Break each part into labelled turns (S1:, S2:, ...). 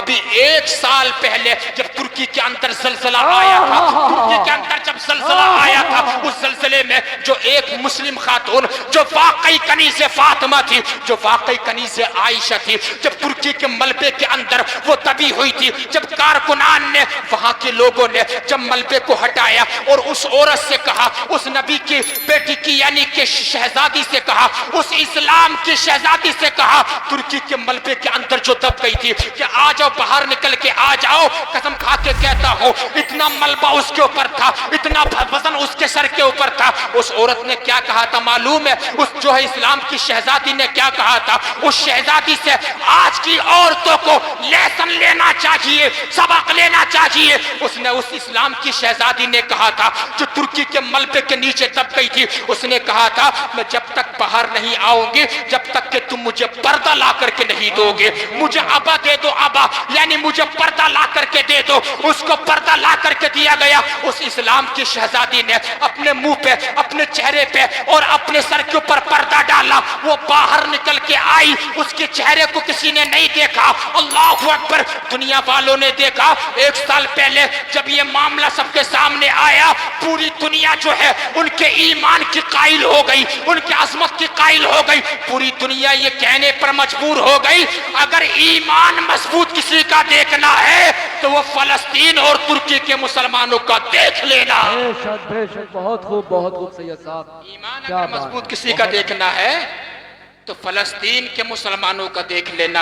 S1: ابھی 1 سال پہلے جب ترکی کے اندر زلزلہ آیا تھا، ترکی کے اندر جب زلزلہ آیا تھا، اس زلزلے میں جو ایک مسلم خاتون جو واقعی کنیز فاطمہ تھی، جو واقعی کنیز عائشہ تھی، جب ترکی کے ملبے کے اندر وہ تبی ہوئی تھی، جب کارکنان نے، وہاں کے لوگوں نے جب ملبے کو ہٹایا اور اس عورت سے کہا، اس نبی کی بیٹی کی یعنی کہ شہزادی سے کہا، اس اسلام کی شہزادی سے کہا، ترکی کے ملبے کے اندر جو دب گئی تھی کہ آ جاؤ، باہر نکل کے آ جاؤ، قسم کھا کے کہتا ہوں اتنا ملبہ اس کے اوپر تھا، اتنا وزن اس کے سر کے اوپر تھا۔ اس عورت نے کیا کہا تھا معلوم ہے؟ اس جو ہے اسلام کی شہزادی نے کیا کہا تھا؟ اس شہزادی سے آج کی عورتوں کو لیسن لینا چاہیے، سبق لینا چاہیے۔ اس نے اس اسلام کی شہزادی نے کہا تھا جو ترکی کے ملبے کے نیچے دب گئی تھی، اس نے کہا تھا میں جب تک باہر نہیں آؤں گی جب تک کہ تم مجھے پردہ لا کر کے نہیں دو گے، مجھے ابا دے دو، ابا یعنی مجھے پردہ لا کر کے دے دو۔ اس کو پردہ لا کر کے دیا گیا۔ اس اسلام کی شہزادی نے اپنے منہ پہ، اپنے چہرے پہ اور اپنے سر کے اوپر پردہ ڈالا، وہ باہر نکل کے آئی، اس کے چہرے کو کسی نے نہیں دیکھا۔ اللہ اکبر! دنیا والوں نے دیکھا 1 سال پہلے جب یہ معاملہ سب کے سامنے آیا، پوری دنیا جو ہے ان کے ایمان کی قائل ہو گئی، ان کی عظمت کی قائل ہو گئی۔ پوری دنیا یہ کہنے پر مجبور ہو گئی اگر ایمان مضبوط کسی کا دیکھنا ہے تو وہ فلسطین اور ترکی کے مسلمانوں کا دیکھ لینا۔
S2: بے شک بے شک، بہت خوب سید صاحب۔
S1: ایمان اگر مضبوط کسی کا دیکھنا ہے تو فلسطین کے مسلمانوں کا دیکھ لینا،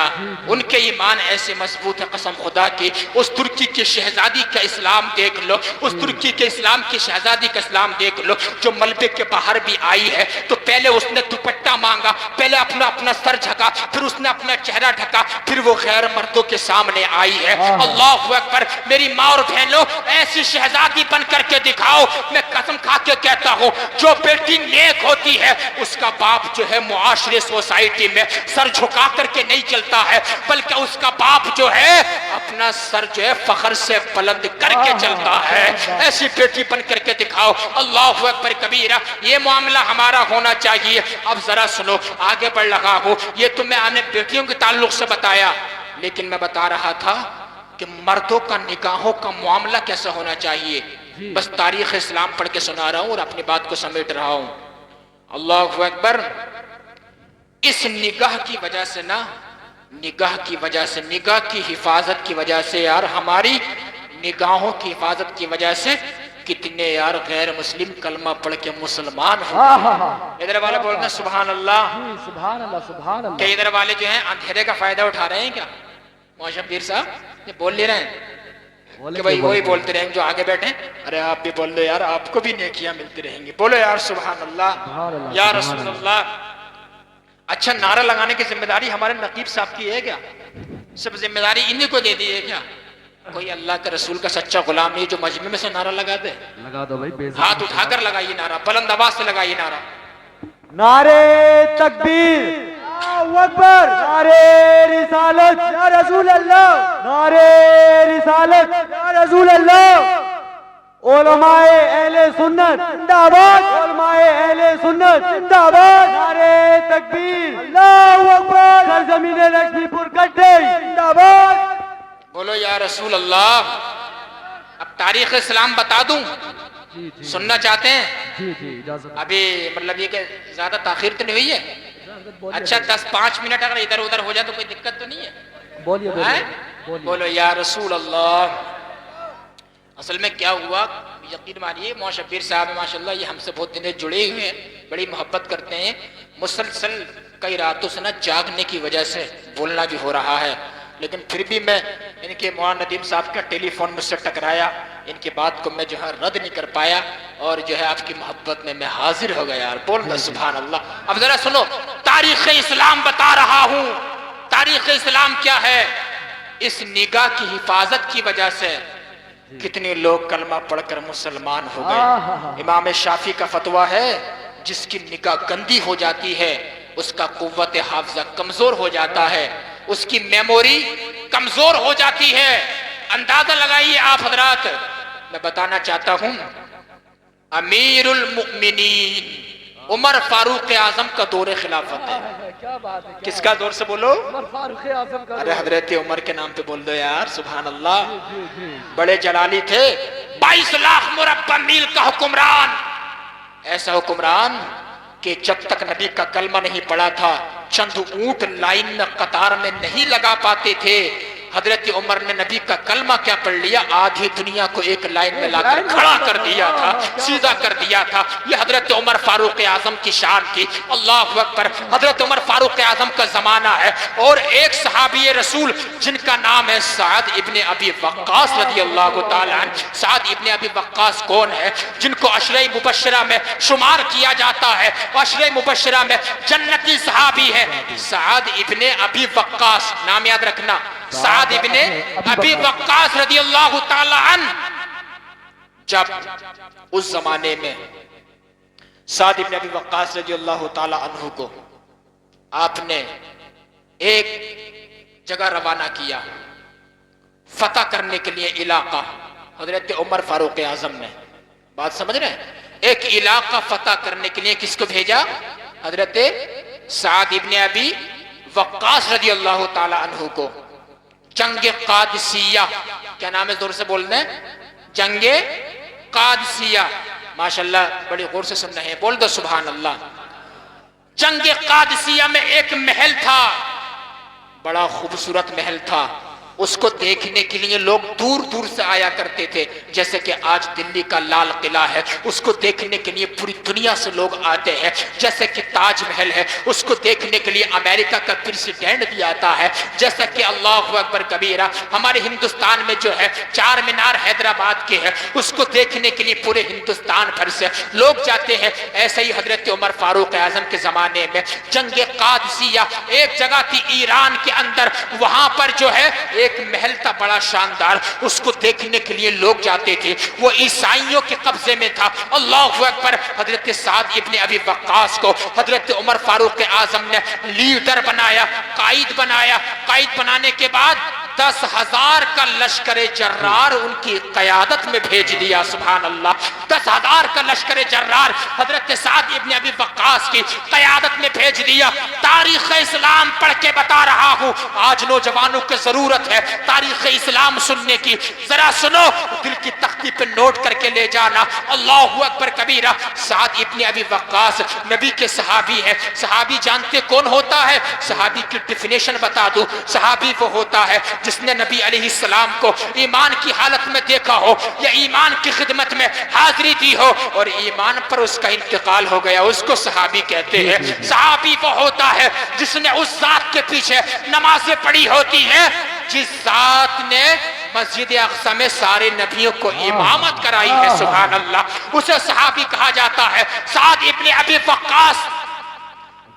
S1: ان کے ایمان ایسے مضبوط ہے قسم خدا کی۔ اس ترکی کی شہزادی کا اسلام دیکھ لو، اس ترکی کے اسلام کی شہزادی کا اسلام دیکھ لو جو ملبے کے باہر بھی آئی ہے تو پہلے اس نے دوپٹہ مانگا، پہلے اپنا سر ڈھکا، پھر اس نے اپنا چہرہ ڈھکا، پھر وہ غیر مردوں کے سامنے آئی ہے۔ اللہ اکبر! میری ماں اور بہنوں، ایسی شہزادی بن کر کے دکھاؤ۔ میں قسم کھا کے کہتا ہوں جو بیٹی نیک ہوتی ہے اس کا باپ جو ہے معاشرے سوسائٹی میں سر جھکا کر کے نہیں چلتا ہے، بلکہ اس کا باپ جو ہے اپنا سر جو ہے فخر سے بلند کر کے چلتا ہے۔ ایسی بیٹی بن کر کے دکھاؤ۔ اللہ اکبر کبیرہ! یہ معاملہ ہمارا ہونا چاہیے۔ اب ذرا سنو، آگے بڑھ رہا ہوں، یہ تو میں نے بیٹیوں کے تعلق سے بتایا، لیکن میں بتا رہا تھا کہ مردوں کا نکاحوں کا معاملہ کیسا ہونا چاہیے۔ بس تاریخ اسلام پڑھ کے سنا رہا ہوں اور اپنی بات کو سمیٹ رہا ہوں۔ اللہ اکبر! اس نگاہ کی وجہ سے نا، نگاہ کی وجہ سے، نگاہ کی حفاظت کی وجہ سے یار، ہماری نگاہوں کی حفاظت کی وجہ سے کتنے یار غیر مسلم کلمہ پڑھ کے مسلمان ہو گئے۔ ادھر والے بولتے ہیں سبحان اللہ،
S2: سبحان اللہ سبحان اللہ۔
S1: کہ ادھر والے جو ہیں اندھیرے کا فائدہ اٹھا رہے ہیں کیا؟ معاشر پیر صاحب یہ بول لے رہے ہیں کہ بھائی وہی بولتے رہیں گے جو آگے بیٹھے ہیں۔ ارے آپ بھی بول دو یار، آپ کو بھی نیکیاں ملتی رہیں گی۔ بولو یار سبحان اللہ، یا رسول اللہ۔ اچھا، نعرہ لگانے کی ذمہ داری ہمارے نقیب صاحب کی ہے کیا؟ سب ذمہ داری انہی کو دے دی ہے کیا؟ کوئی اللہ کے رسول کا سچا غلام نہیں جو مجمع میں سے نعرہ لگا دے؟
S2: لگا دو بھائی،
S1: ہاتھ اٹھا کر لگائیے نعرہ، بلند آواز سے لگائیے نعرہ۔
S2: نعرے تکبیر، اللہ اکبر، نعرے رسالت یا رسول اللہ، نعرے رسالت یا رسول اللہ۔ علماء اہل سنت زندہ باد، علماء اہل سنت زندہ باد، نعرے تکبیر، اللہ اکبر، سرزمین لکشمی پور گڈھے زندہ باد۔
S1: بولو یا رسول اللہ۔ اب تاریخ اسلام بتا دوں، سننا چاہتے ہیں؟
S2: جی جی اجازت۔
S1: ابھی مطلب یہ کہ زیادہ تاخیر تو نہیں ہوئی ہے؟ اچھا 10-5 منٹ اگر ادھر ادھر ہو جائے تو کوئی دقت تو نہیں ہے؟
S2: بولیے
S1: بولو یا رسول اللہ۔ اصل میں کیا ہوا، یقین مانیے مولانا شبیر صاحب ماشاءاللہ یہ ہم سے بہت دن جڑے ہوئے ہیں، بڑی محبت کرتے ہیں، مسلسل کئی راتوں سے نہ جاگنے کی وجہ سے بولنا بھی ہو رہا ہے، لیکن پھر بھی میں ان کے مولانا ندیم صاحب کا ٹیلی فون مجھ سے ٹکرایا، ان کی بات کو میں جو ہے رد نہیں کر پایا، اور جو ہے آپ کی محبت میں حاضر ہو گیا یار، بول دو سبحان اللہ۔ اب ذرا سنو، تاریخ اسلام بتا رہا ہوں، تاریخ اسلام کیا ہے۔ اس نگاہ کی حفاظت کی وجہ سے کتنے لوگ کلمہ پڑھ کر مسلمان ہو گئے۔ امام شافعی کا فتویٰ ہے جس کی نگاہ گندی ہو جاتی ہے اس کا قوت حافظہ کمزور ہو جاتا ہے، اس کی میموری کمزور ہو جاتی ہے۔ اندازہ لگائیے آپ حضرات، میں بتانا چاہتا ہوں امیر المؤمنین عمر فاروق اعظم کا دور خلافت ہے.
S2: کیا بات ہے.
S1: کس کا دور سے بولو؟
S2: عمر فاروق اعظم کا.
S1: ارے حضرت عمر کے نام پہ بول دو یار، سبحان اللہ. بڑے جلالی تھے، 22 لاکھ مربع میل کا حکمران. ایسا حکمران کہ جب تک نبی کا کلمہ نہیں پڑا تھا چند اونٹ لائن میں قطار میں نہیں لگا پاتے تھے. حضرت عمر نے نبی کا کلمہ کیا پڑھ لیا، آدھی دنیا کو ایک لائن میں لا کر کھڑا کر دیا تھا، سیدھا کر دیا تھا. یہ حضرت عمر فاروق اعظم کی شان تھی. اللہ اکبر. حضرت عمر فاروق اعظم کا زمانہ ہے. اور ایک صحابی رسول جن کا نام ہے سعد ابن ابی وقاص رضی اللہ تعالی عنہ. سعد ابن ابی وقاص کون ہے؟ جن کو عشرہ مبشرہ میں شمار کیا جاتا ہے. عشرہ مبشرہ میں جنتی صحابی ہے سعد ابن ابی وقاص. نام یاد رکھنا، سعد ابن ابی وقاص رضی اللہ تعالی عنہ. جب اس زمانے میں سعد ابن ابی وقاص رضی اللہ تعالی عنہ کو آپ نے ایک جگہ روانہ کیا فتح کرنے کے لیے علاقہ. حضرت عمر فاروق اعظم نے، بات سمجھ رہے ہیں، ایک علاقہ فتح کرنے کے لیے کس کو بھیجا؟ حضرت سعد ابن ابی وقاص رضی اللہ تعالی عنہ کو. جنگ قادسیہ، کیا نام ہے؟ زور سے بولنا ہے. جنگ قادسیہ. ماشاءاللہ بڑی غور سے سن رہے ہیں، بول دو سبحان اللہ. جنگ قادسیہ میں ایک محل تھا، بڑا خوبصورت محل تھا. اس کو دیکھنے کے لیے لوگ دور دور سے آیا کرتے تھے. جیسے کہ آج دلی کا لال قلعہ ہے، اس کو دیکھنے کے لیے پوری دنیا سے لوگ آتے ہیں. جیسے کہ تاج محل ہے، اس کو دیکھنے کے لیے امریکہ کا پریزیڈنٹ بھی آتا ہے. جیسا کہ اللہ اکبر کبیرہ ہمارے ہندوستان میں جو ہے چار مینار حیدرآباد کے ہے، اس کو دیکھنے کے لیے پورے ہندوستان بھر سے لوگ جاتے ہیں. ایسے ہی حضرت عمر فاروق اعظم کے زمانے میں جنگ قادسیہ ایک جگہ تھی ایران کے اندر. وہاں پر جو ہے ایک محل تھا بڑا شاندار، اس کو دیکھنے کے لیے لوگ جاتے تھے. وہ عیسائیوں کے قبضے میں تھا. اللہ اکبر. حضرت سعد ابن ابی وقاص کو حضرت عمر فاروق اعظم نے لیڈر بنایا، قائد بنایا. قائد بنانے کے بعد 10,000 کا لشکر جرار ان کی قیادت میں بھیج دیا. سبحان اللہ. 10,000 کا لشکر جرار حضرت سعد ابن ابی وقاص کی قیادت میں بھیج دیا. تاریخ اسلام پڑھ کے بتا رہا ہوں، آج نوجوانوں کو ضرورت ہے تاریخ اسلام سننے کی. ذرا سنو، دل کی تختی پہ نوٹ کر کے لے جانا. اللہ اکبر کبیرہ. سعد ابن ابی وقاص نبی کے صحابی ہے. صحابی جانتے کون ہوتا ہے؟ صحابی کی ڈیفینیشن بتا دوں. صحابی وہ ہوتا ہے جس نے نبی علیہ السلام کو ایمان کی حالت میں دیکھا ہو یا ایمان کی خدمت میں حاضری دی ہو اور ایمان پر اس کا انتقال ہو گیا، اس کو صحابی کہتے ہیں. صحابی وہ ہوتا ہے جس نے اس ذات کے پیچھے نمازیں پڑھی ہوتی ہیں جس ذات نے مسجد اقصی میں سارے نبیوں کو امامت کرائی ہے. سبحان اللہ. اسے صحابی کہا جاتا ہے. سعد ابن ابی وقاص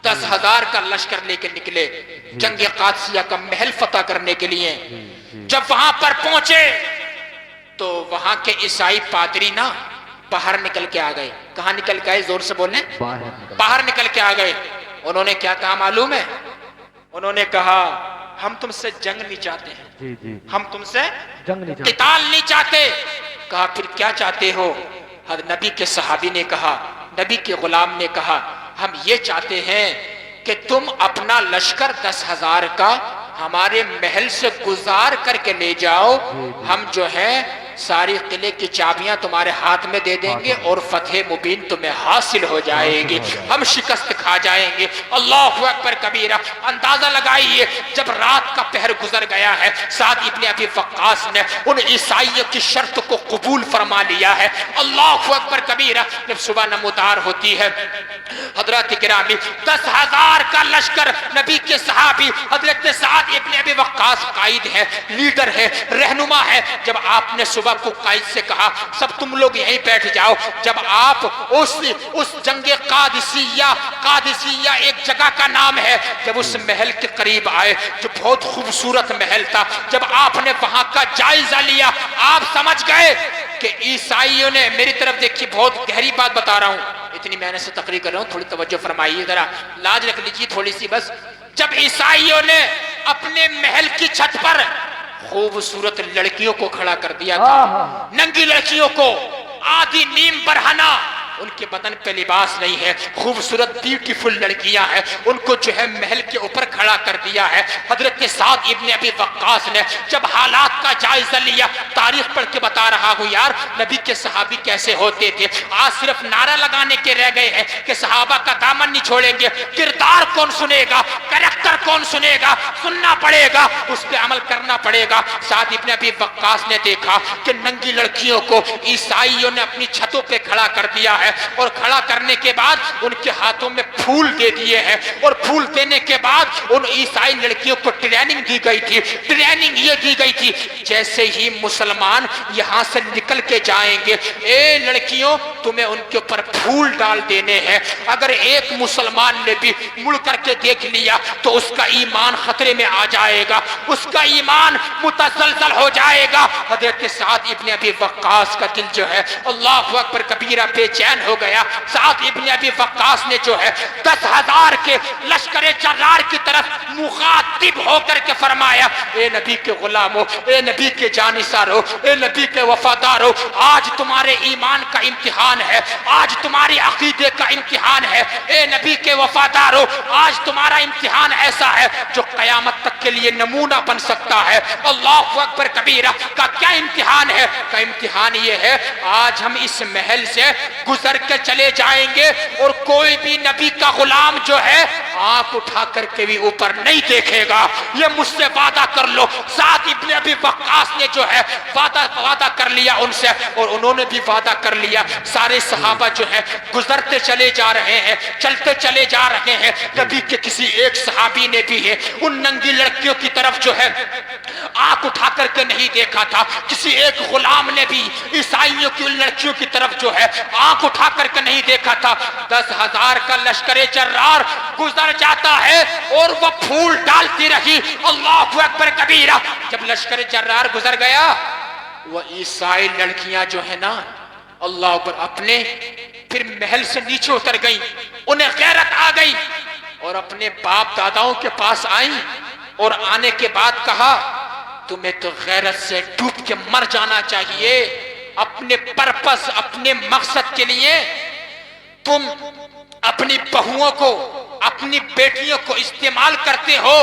S1: 10,000 کا لشکر لے کے نکلے جنگ قادسیہ کا محل فتح کرنے کے لیے. جب وہاں پر پہنچے تو وہاں کے عیسائی پادری نا باہر نکل کے آ گئے. کہاں نکل کے آئے؟ زور سے بولیں. باہر نکل کے آ گئے. انہوں نے کیا کہا معلوم ہے؟ انہوں نے کہا ہم تم سے جنگ نہیں چاہتے ہیں، ہم تم سے قتال نہیں چاہتے. کہا پھر کیا چاہتے ہو؟ نبی کے صحابی نے کہا، نبی کے غلام نے کہا ہم یہ چاہتے ہیں کہ تم اپنا لشکر 10,000 کا ہمارے محل سے گزار کر کے لے جاؤ. ہم جو ہے ساری قلعے کی چابیاں تمہارے ہاتھ میں دے دیں گے اور فتح مبین تمہیں حاصل ہو جائے گی، ہم شکست کھا جائیں گے. اللہ اکبر کبیرہ. اندازہ لگائیے جب رات کا پہر گزر گیا ہے، سعد ابن ابی وقاص نے ان عیسائیوں کی شرط کو قبول فرما لیا ہے. اللہ اکبر کبیرہ. جب صبح نمودار ہوتی ہے حضرات گرامی 10,000 کا لشکر نبی کے صحابی حضرت سعد ابن ابی وقاص قائد ہے، لیڈر ہے، رہنما ہے. جب آپ نے صبح کو قائد سے کہا سب تم لوگ یہیں بیٹھ جاؤ، جب آپ اس جنگ قادسیہ ایک جگہ کا نام ہے، جب اس محل کے قریب آئے جو بہت خوبصورت محل تھا، جب آپ نے وہاں کا جائزہ لیا آپ سمجھ گئے کہ عیسائیوں نے، میری طرف دیکھیے بہت گہری بات بتا رہا ہوں، اتنی محنت سے تقریر کر رہا ہوں، تھوڑی توجہ فرمائیے، ذرا لاج رکھ لیجیے تھوڑی سی بس. جب عیسائیوں نے اپنے محل کی چھت پر خوبصورت لڑکیوں کو کھڑا کر دیا تھا، ننگی لڑکیوں کو، آدھی نیم برہنہ ان کے بدن پہ لباس نہیں ہے، خوبصورت بیوٹیفل لڑکیاں ہیں، ان کو جو ہے محل کے اوپر کھڑا کر دیا ہے۔ حضرت سعد ابن ابی وقاص نے جب حالات کا جائزہ لیا، تاریخ پڑھ کے بتا رہا ہوں یار نبی کے صحابی کیسے ہوتے تھے، آج صرف نعرہ لگانے کے رہ گئے ہیں کہ صحابہ کا دامن نہیں چھوڑیں گے، کردار کون سنے گا، کریکٹر کون سنے گا، سننا پڑے گا، اس پہ عمل کرنا پڑے گا۔ سعد ابن ابی وقاص نے دیکھا کہ ننگی لڑکیوں کو عیسائیوں نے اپنی چھتوں پہ کھڑا کر دیا ہے، اور کھڑا کرنے کے بعد ان کے ہاتھوں میں پھول دے دیے ہیں، اور پھول دینے کے بعد ان عیسائی لڑکیوں کو ٹریننگ دی گئی تھی۔ ٹریننگ یہ دی گئی تھی جیسے ہی مسلمان یہاں سے نکل کے جائیں گے، اے لڑکیوں تمہیں ان کے اوپر پھول ڈال دینے ہیں، اگر ایک مسلمان نے بھی مڑ کر کے دیکھ لیا تو اس کا ایمان خطرے میں آ جائے گا، اس کا ایمان متزلزل ہو جائے گا۔ حضرت سعد ابن ابی وقاص کا دل جو ہے اللہ اکبر کبیرہ بے چین ہو گیا۔ سعد ابن ابی وقاص نے جو ہے 10,000 کے لشکر جرار کی طرف مخاطب ہو کر کے فرمایا، اے نبی کے غلاموں، اے نبی کے جانثاروں، اے نبی کے وفاداروں، آج تمہارے ایمان کا امتحان ہے، آج تمہاری عقیدے کا امتحان ہے، اے نبی کے وفاداروں، آج تمہارا امتحان ایسا ہے جو قیامت تک کے لیے نمونہ بن سکتا ہے۔ اللہ اکبر کبیرہ کا کیا امتحان ہے؟ کا امتحان یہ ہے آج ہم اس محل سے گزر کے چلے جائیں گے اور کوئی بھی نبی کا غلام جو ہے آنکھ اٹھا کر کے بھی اوپر نہیں دیکھے گا، یہ مجھ سے وعدہ کر لو۔ سعد ابن ابی وقاص نے جو ہے وعدہ کر لیا ان سے، اور انہوں نے بھی وعدہ کر لیا۔ سارے صحابہ جو ہے گزرتے چلے جا رہے ہیں، چلتے چلے جا رہے ہیں، نبی کے کسی ایک صحابی نے بھی ہے ان ننگی لڑکیوں کی طرف جو ہے آنکھ اٹھا کر کے نہیں دیکھا تھا، کسی ایک غلام نے بھی عیسائیوں کی ان لڑکیوں کی طرف جو ہے آنکھ اٹھا کر کے نہیں دیکھا تھا۔ 10,000 کا لشکر جرار گزر جاتا ہے اور وہ پھول ڈالتی رہی۔ اللہ اکبر کبیرہ جب لشکر جرار گزر گیا، وہ عیسائی لڑکیاں جو ہے نا اللہ اکبر اپنے پھر محل سے نیچے اتر گئیں، انہیں غیرت آ گئی اور اپنے باپ داداؤں کے پاس آئیں، اور آنے کے بعد کہا تمہیں تو غیرت سے ڈوب کے مر جانا چاہیے، اپنے پرپس اپنے مقصد کے لیے تم اپنی بہوؤں کو اپنی بیٹیوں کو استعمال کرتے ہو۔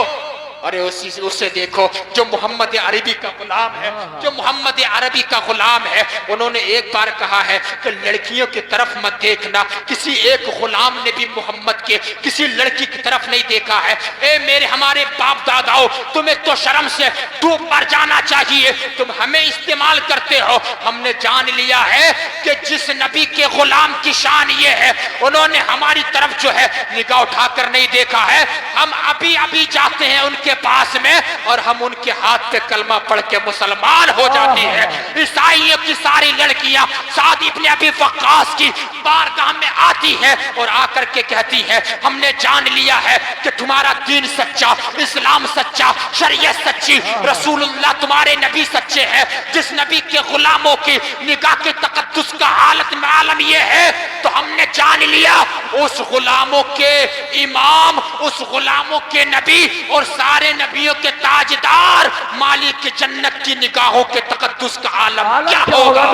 S1: ارے اسے دیکھو جو محمد عربی کا غلام ہے، جو محمد عربی کا غلام ہے، انہوں نے ایک بار کہا ہے کہ لڑکیوں کی طرف مت دیکھنا، کسی ایک غلام نے بھی محمد کے کسی لڑکی کی طرف نہیں دیکھا ہے۔ اے میرے ہمارے باپ داداؤ، تمہیں تو شرم سے ڈوب مر جانا چاہیے، تم ہمیں استعمال کرتے ہو۔ ہم نے جان لیا ہے کہ جس نبی کے غلام کی شان یہ ہے، انہوں نے ہماری طرف جو ہے نگاہ اٹھا کر نہیں دیکھا ہے، ہم ابھی ابھی جاتے ہیں ان کے پاس میں اور ہم ان کے ہاتھ پہ کلمہ پڑھ کے مسلمان ہو جاتے ہیں۔ عیسائیوں کی ساری لڑکیاں سعد ابن ابی وقاص کی بارگاہ میں آتی ہیں اور آ کر کے کہتی ہیں ہم نے جان لیا ہے کہ تمہارا دین سچا، اسلام سچا، شریعت سچی، رسول اللہ تمہارے نبی سچے ہیں۔ جس نبی کے غلاموں کی نگاہ کے تقدس کا حالت میں عالم یہ ہے تو ہم نے جان لیا اس غلاموں کے امام، اس غلاموں کے نبی اور سارے نبیوں کے تاجدار مالک جنت کی نگاہوں کے تقدس کا عالم کیا ہوگا۔